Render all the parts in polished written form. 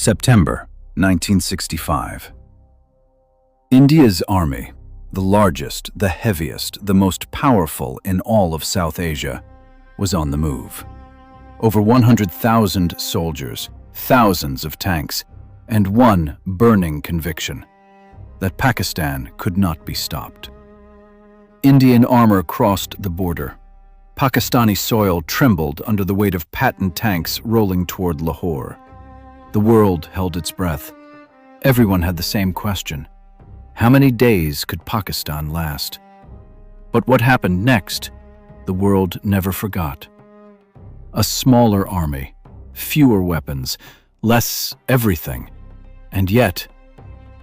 September 1965. India's army, the largest, the heaviest, the most powerful in all of South Asia, was on the move. Over 100,000 soldiers, thousands of tanks, and one burning conviction: that Pakistan could not be stopped. Indian armor crossed the border. Pakistani soil trembled under the weight of Patton tanks rolling toward Lahore. The world held its breath. Everyone had the same question: how many days could Pakistan last? But what happened next, the world never forgot. A smaller army, fewer weapons, less everything, and yet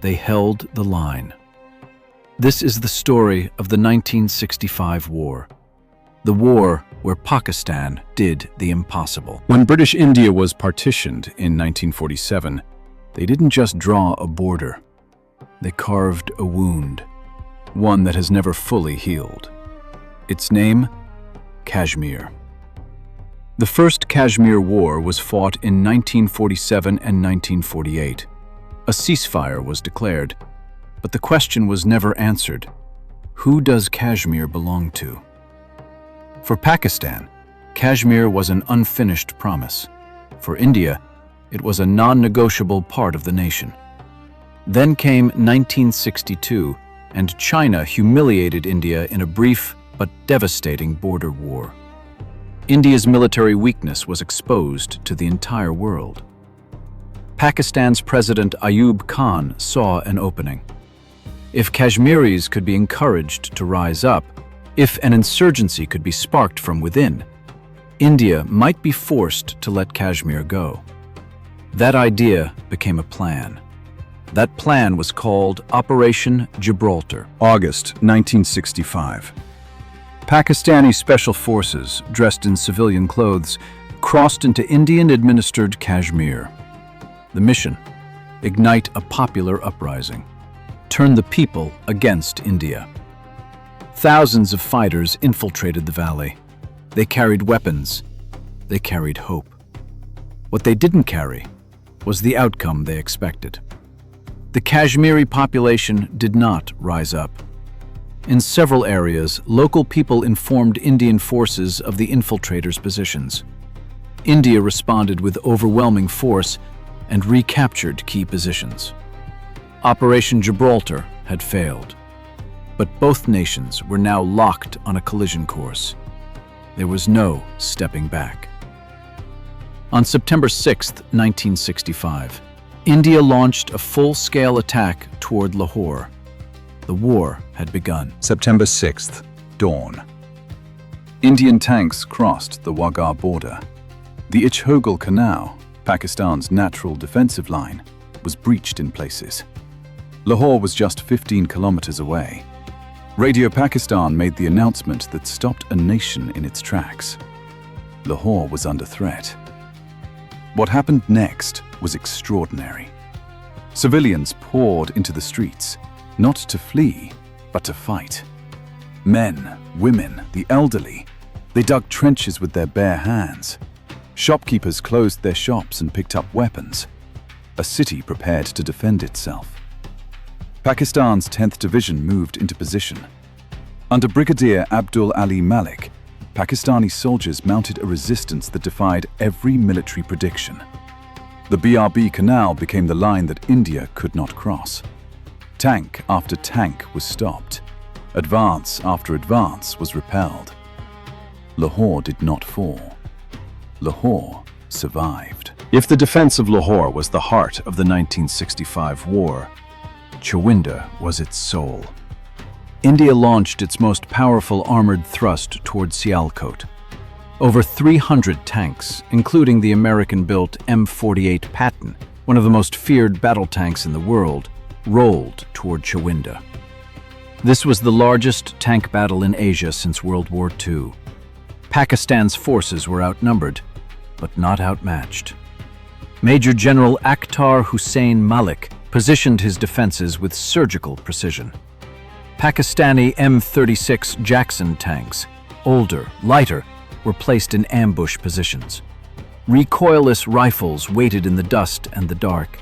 they held the line. This is the story of the 1965 war. The war where Pakistan did the impossible. When British India was partitioned in 1947, they didn't just draw a border. They carved a wound, one that has never fully healed. Its name? Kashmir. The First Kashmir War was fought in 1947 and 1948. A ceasefire was declared, but the question was never answered: who does Kashmir belong to? For Pakistan, Kashmir was an unfinished promise. For India, it was a non-negotiable part of the nation. Then came 1962, and China humiliated India in a brief but devastating border war. India's military weakness was exposed to the entire world. Pakistan's President Ayub Khan saw an opening. If Kashmiris could be encouraged to rise up, if an insurgency could be sparked from within, India might be forced to let Kashmir go. That idea became a plan. That plan was called Operation Gibraltar. August 1965. Pakistani special forces, dressed in civilian clothes, crossed into Indian-administered Kashmir. The mission: ignite a popular uprising, turn the people against India. Thousands of fighters infiltrated the valley. They carried weapons. They carried hope. What they didn't carry was the outcome they expected. The Kashmiri population did not rise up. In several areas, local people informed Indian forces of the infiltrators' positions. India responded with overwhelming force and recaptured key positions. Operation Gibraltar had failed, but both nations were now locked on a collision course. There was no stepping back. On September 6, 1965, India launched a full-scale attack toward Lahore. The war had begun. September 6th, dawn. Indian tanks crossed the Wagah border. The Ichhogal Canal, Pakistan's natural defensive line, was breached in places. Lahore was just 15 kilometers away. Radio Pakistan made the announcement that stopped a nation in its tracks. Lahore was under threat. What happened next was extraordinary. Civilians poured into the streets, not to flee, but to fight. Men, women, the elderly, they dug trenches with their bare hands. Shopkeepers closed their shops and picked up weapons. A city prepared to defend itself. Pakistan's 10th Division moved into position. Under Brigadier Abdul Ali Malik, Pakistani soldiers mounted a resistance that defied every military prediction. The BRB Canal became the line that India could not cross. Tank after tank was stopped. Advance after advance was repelled. Lahore did not fall. Lahore survived. If the defense of Lahore was the heart of the 1965 war, Chawinda was its soul. India launched its most powerful armored thrust toward Sialkot. Over 300 tanks, including the American-built M48 Patton, one of the most feared battle tanks in the world, rolled toward Chawinda. This was the largest tank battle in Asia since World War II. Pakistan's forces were outnumbered, but not outmatched. Major General Akhtar Hussain Malik positioned his defenses with surgical precision. Pakistani M36 Jackson tanks, older, lighter, were placed in ambush positions. Recoilless rifles waited in the dust and the dark.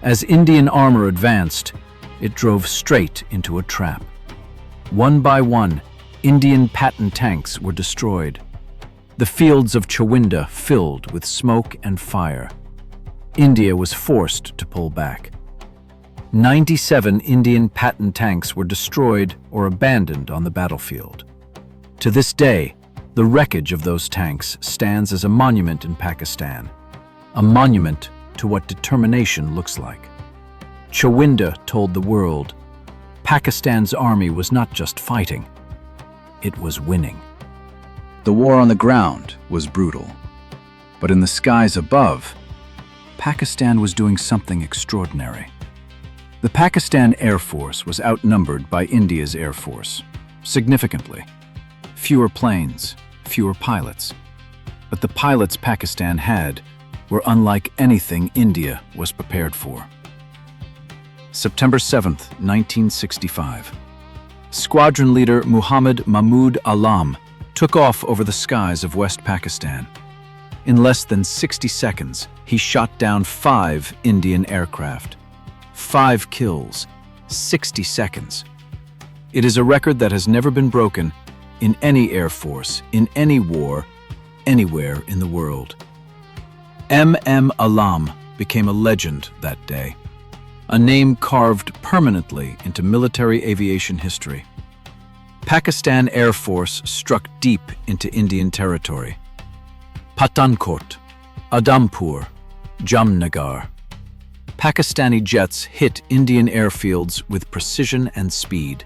As Indian armor advanced, it drove straight into a trap. One by one, Indian Patton tanks were destroyed. The fields of Chawinda filled with smoke and fire. India was forced to pull back. 97 Indian Patton tanks were destroyed or abandoned on the battlefield. To this day, the wreckage of those tanks stands as a monument in Pakistan, a monument to what determination looks like. Chawinda told the world, Pakistan's army was not just fighting, it was winning. The war on the ground was brutal, but in the skies above, Pakistan was doing something extraordinary. The Pakistan Air Force was outnumbered by India's Air Force, significantly. Fewer planes, fewer pilots. But the pilots Pakistan had were unlike anything India was prepared for. September 7th, 1965. Squadron leader Muhammad Mahmud Alam took off over the skies of West Pakistan. In less than 60 seconds, he shot down 5 Indian aircraft. 5 kills, 60 seconds. It is a record that has never been broken in any air force, in any war, anywhere in the world. Alam became a legend that day, a name carved permanently into military aviation history. Pakistan Air Force struck deep into Indian territory. Pathankot, Adampur, Jamnagar. Pakistani jets hit Indian airfields with precision and speed.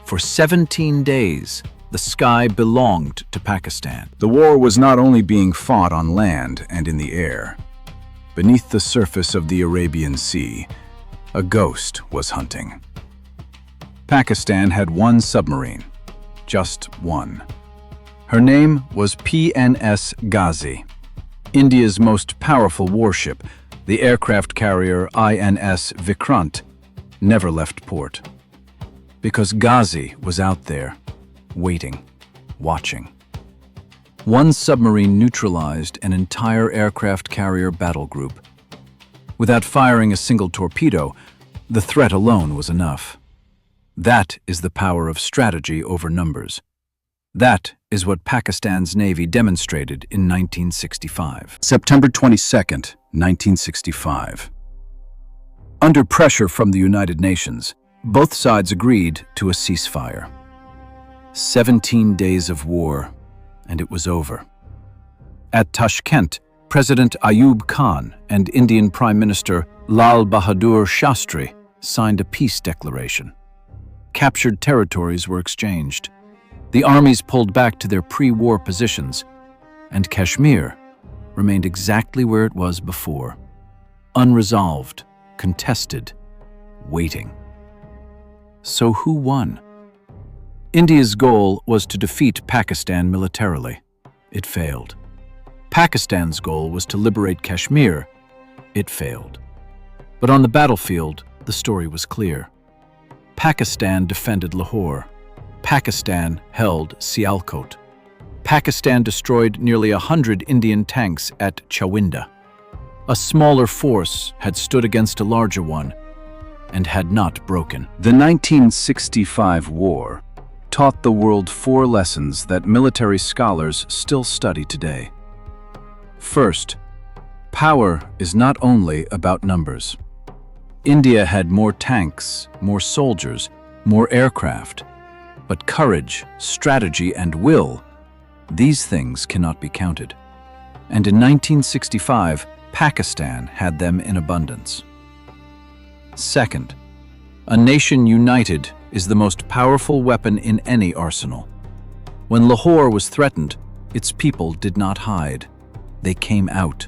For 17 days, the sky belonged to Pakistan. The war was not only being fought on land and in the air. Beneath the surface of the Arabian Sea, a ghost was hunting. Pakistan had one submarine, just one. Her name was PNS Ghazi. India's most powerful warship, the aircraft carrier INS Vikrant, never left port. Because Ghazi was out there, waiting, watching. One submarine neutralized an entire aircraft carrier battle group. Without firing a single torpedo, the threat alone was enough. That is the power of strategy over numbers. That is what Pakistan's Navy demonstrated in 1965. September 22nd, 1965. Under pressure from the United Nations, both sides agreed to a ceasefire. 17 days of war, and it was over. At Tashkent, President Ayub Khan and Indian Prime Minister Lal Bahadur Shastri signed a peace declaration. Captured territories were exchanged. The armies pulled back to their pre-war positions, and Kashmir remained exactly where it was before, unresolved, contested, waiting. So who won? India's goal was to defeat Pakistan militarily. It failed. Pakistan's goal was to liberate Kashmir. It failed. But on the battlefield, the story was clear. Pakistan defended Lahore. Pakistan held Sialkot. Pakistan destroyed nearly 100 Indian tanks at Chawinda. A smaller force had stood against a larger one and had not broken. The 1965 war taught the world 4 lessons that military scholars still study today. First, power is not only about numbers. India had more tanks, more soldiers, more aircraft, but courage, strategy, and will, these things cannot be counted. And in 1965, Pakistan had them in abundance. Second, a nation united is the most powerful weapon in any arsenal. When Lahore was threatened, its people did not hide. They came out.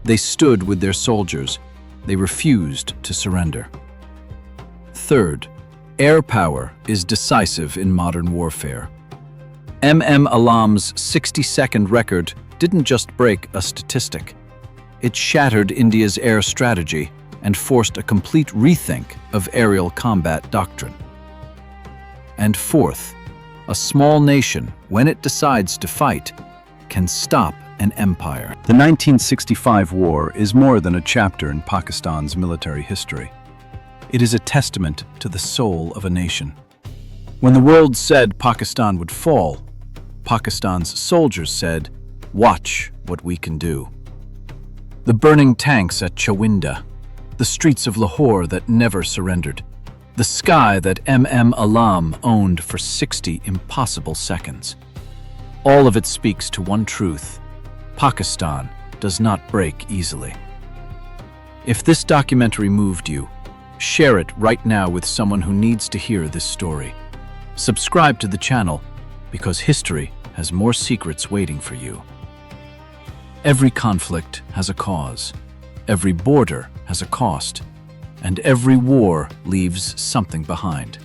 They stood with their soldiers. They refused to surrender. Third, air power is decisive in modern warfare. Alam's 60-second record didn't just break a statistic. It shattered India's air strategy and forced a complete rethink of aerial combat doctrine. And fourth, a small nation, when it decides to fight, can stop an empire. The 1965 war is more than a chapter in Pakistan's military history. It is a testament to the soul of a nation. When the world said Pakistan would fall, Pakistan's soldiers said, "Watch what we can do." The burning tanks at Chawinda, the streets of Lahore that never surrendered, the sky that Alam owned for 60 impossible seconds. All of it speaks to one truth: Pakistan does not break easily. If this documentary moved you, share it right now with someone who needs to hear this story. Subscribe to the channel, because history has more secrets waiting for you. Every conflict has a cause, every border has a cost, and every war leaves something behind.